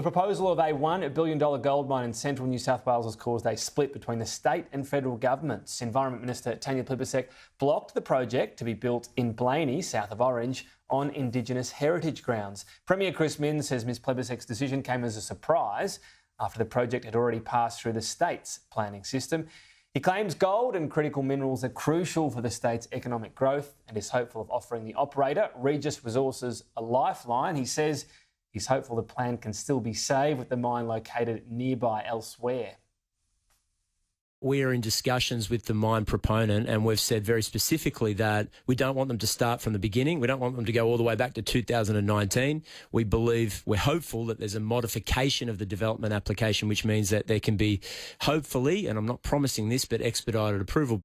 The proposal of a $1 billion gold mine in central New South Wales has caused a split between the state and federal governments. Environment Minister Tanya Plibersek blocked the project to be built in Blayney, south of Orange, on Indigenous heritage grounds. Premier Chris Minns says Ms Plibersek's decision came as a surprise after the project had already passed through the state's planning system. He claims gold and critical minerals are crucial for the state's economic growth and is hopeful of offering the operator, Regis Resources, a lifeline. He says he's hopeful the plan can still be saved with the mine located nearby elsewhere. We are in discussions with the mine proponent, and we've said very specifically that we don't want them to start from the beginning. We don't want them to go all the way back to 2019. We're hopeful that there's a modification of the development application, which means that there can be, hopefully, and I'm not promising this, but expedited approval.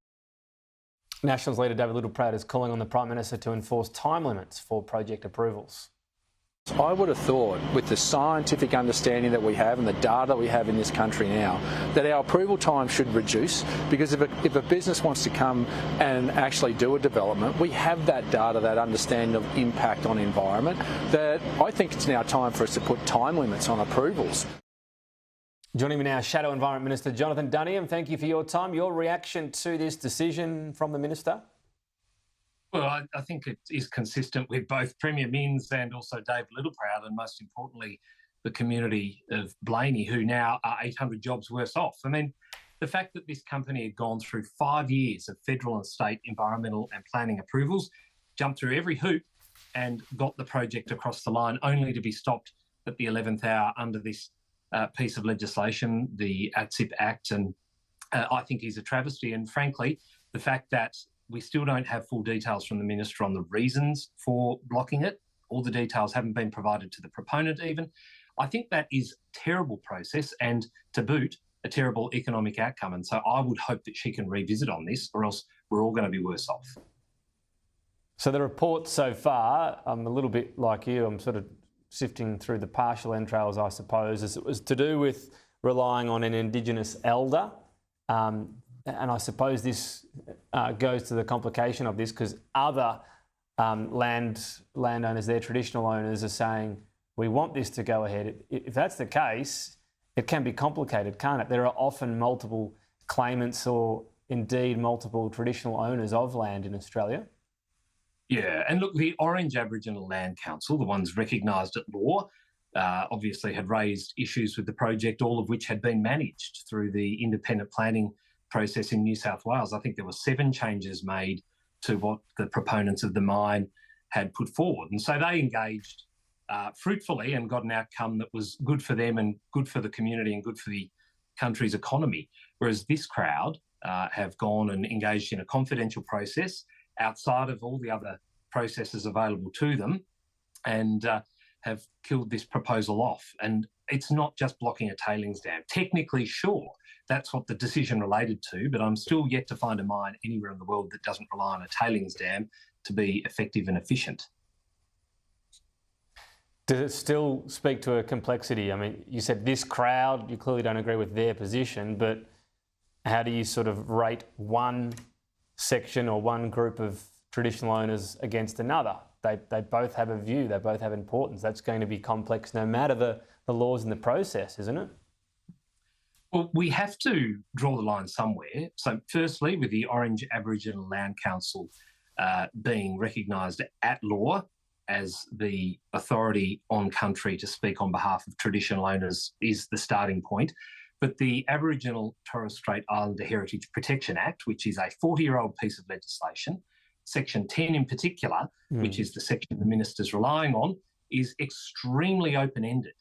Nationals leader David Littleproud is calling on the Prime Minister to enforce time limits for project approvals. I would have thought, with the scientific understanding that we have and the data we have in this country now, that our approval time should reduce, because if a business wants to come and actually do a development, we have that data, that understanding of impact on environment, that I think it's now time for us to put time limits on approvals. Joining me now, Shadow Environment Minister Jonathon Duniam. Thank you for your time. Your reaction to this decision from the Minister? Well, I think it is consistent with both Premier Minns and also Dave Littleproud, and most importantly, the community of Blayney, who now are 800 jobs worse off. I mean, the fact that this company had gone through 5 years of federal and state environmental and planning approvals, jumped through every hoop and got the project across the line, only to be stopped at the 11th hour under this piece of legislation, the ATSIP Act, and I think is a travesty. And frankly, the fact that we still don't have full details from the Minister on the reasons for blocking it. All the details haven't been provided to the proponent even. I think that is a terrible process and, to boot, a terrible economic outcome. And so I would hope that she can revisit on this, or else we're all going to be worse off. So the report so far, I'm a little bit like you, I'm sort of sifting through the partial entrails, I suppose, as it was to do with relying on an Indigenous elder. And I suppose this goes to the complication of this, because other landowners, their traditional owners, are saying, we want this to go ahead. If that's the case, it can be complicated, can't it? There are often multiple claimants or indeed multiple traditional owners of land in Australia. Yeah, and look, the Orange Aboriginal Land Council, the ones recognised at law, obviously had raised issues with the project, all of which had been managed through the independent planning process in New South Wales. I think there were 7 changes made to what the proponents of the mine had put forward. And so they engaged fruitfully and got an outcome that was good for them and good for the community and good for the country's economy. Whereas this crowd have gone and engaged in a confidential process outside of all the other processes available to them and have killed this proposal off. And it's not just blocking a tailings dam. Technically, sure, that's what the decision related to, but I'm still yet to find a mine anywhere in the world that doesn't rely on a tailings dam to be effective and efficient. Does it still speak to a complexity? I mean, you said this crowd, you clearly don't agree with their position, but how do you sort of rate one section or one group of traditional owners against another? They both have a view, they both have importance. That's going to be complex no matter the laws and the process, isn't it? Well, we have to draw the line somewhere. So firstly, with the Orange Aboriginal Land Council being recognised at law as the authority on country to speak on behalf of traditional owners is the starting point. But the Aboriginal Torres Strait Islander Heritage Protection Act, which is a 40-year-old piece of legislation, Section 10 in particular, which is the section the Minister's relying on, is extremely open-ended.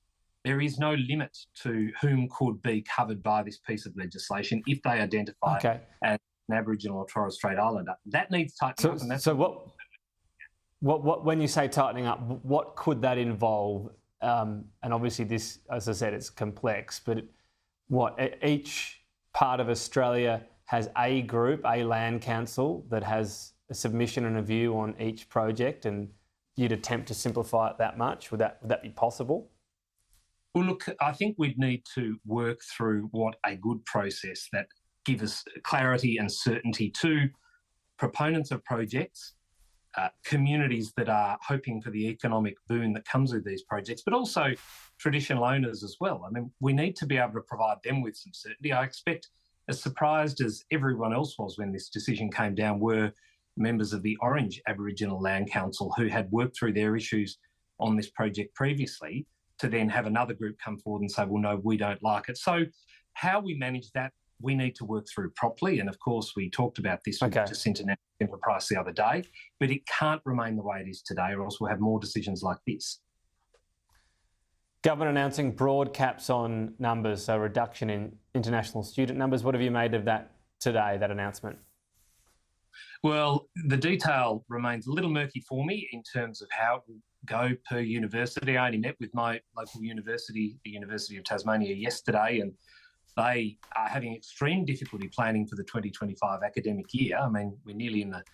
There is no limit to whom could be covered by this piece of legislation if they identify as an Aboriginal or Torres Strait Islander. That needs tightening up. And that's what when you say tightening up, what could that involve? And obviously this, as I said, it's complex, but each part of Australia has a group, a land council that has a submission and a view on each project, and you'd attempt to simplify it that much? Would that be possible? Well, look, I think we'd need to work through what a good process that gives us clarity and certainty to proponents of projects, communities that are hoping for the economic boon that comes with these projects, but also traditional owners as well. I mean, we need to be able to provide them with some certainty. I expect, as surprised as everyone else was when this decision came down, were members of the Orange Aboriginal Land Council who had worked through their issues on this project previously, to then have another group come forward and say, well, no, we don't like it. So how we manage that, we need to work through properly. And of course, we talked about this with Jacinta Price the other day, but it can't remain the way it is today, or else we'll have more decisions like this. Government announcing broad caps on numbers, so reduction in international student numbers. What have you made of that today, that announcement? Well, the detail remains a little murky for me in terms of how it will go per university. I only met with my local university, the University of Tasmania, yesterday, and they are having extreme difficulty planning for the 2025 academic year. I mean, we're nearly in the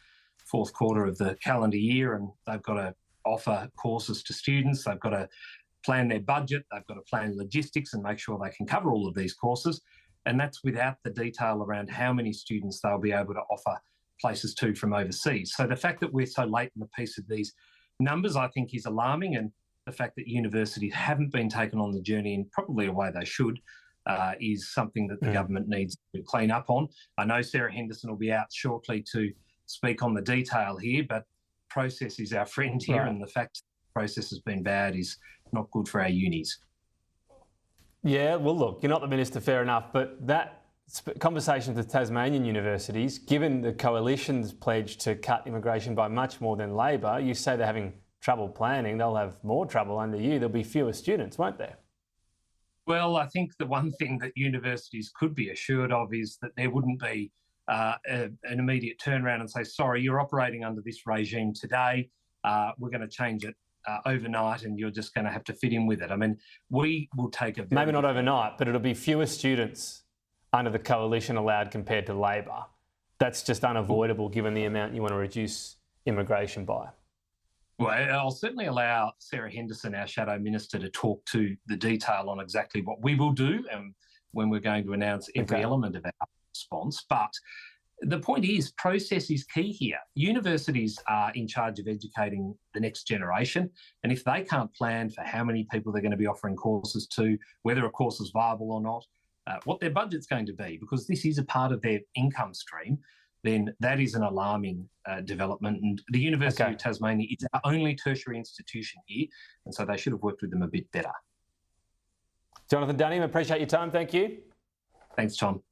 fourth quarter of the calendar year, and they've got to offer courses to students. They've got to plan their budget. They've got to plan logistics and make sure they can cover all of these courses. And that's without the detail around how many students they'll be able to offer places to from overseas. So the fact that we're so late in the piece of these numbers, I think, is alarming. And the fact that universities haven't been taken on the journey in probably a way they should is something that the government needs to clean up on. I know Sarah Henderson will be out shortly to speak on the detail here, but process is our friend here, and the fact the process has been bad is not good for our unis. Yeah, well, look, you're not the minister, fair enough, but that conversations with Tasmanian universities, given the coalition's pledge to cut immigration by much more than Labor, you say they're having trouble planning, they'll have more trouble under you. There'll be fewer students, won't there? Well, I think the one thing that universities could be assured of is that there wouldn't be an immediate turnaround and say, sorry, you're operating under this regime today, we're going to change it overnight and you're just going to have to fit in with it. I mean, we will take a... Maybe not overnight, but it'll be fewer students under the coalition allowed compared to Labor. That's just unavoidable given the amount you want to reduce immigration by. Well, I'll certainly allow Sarah Henderson, our Shadow Minister, to talk to the detail on exactly what we will do and when we're going to announce every element of our response. But the point is, process is key here. Universities are in charge of educating the next generation, and if they can't plan for how many people they're going to be offering courses to, whether a course is viable or not, what their budget's going to be, because this is a part of their income stream, then that is an alarming development. And the University of Tasmania is our only tertiary institution here, and so they should have worked with them a bit better. Jonathon Duniam, appreciate your time. Thank you. Thanks, Tom.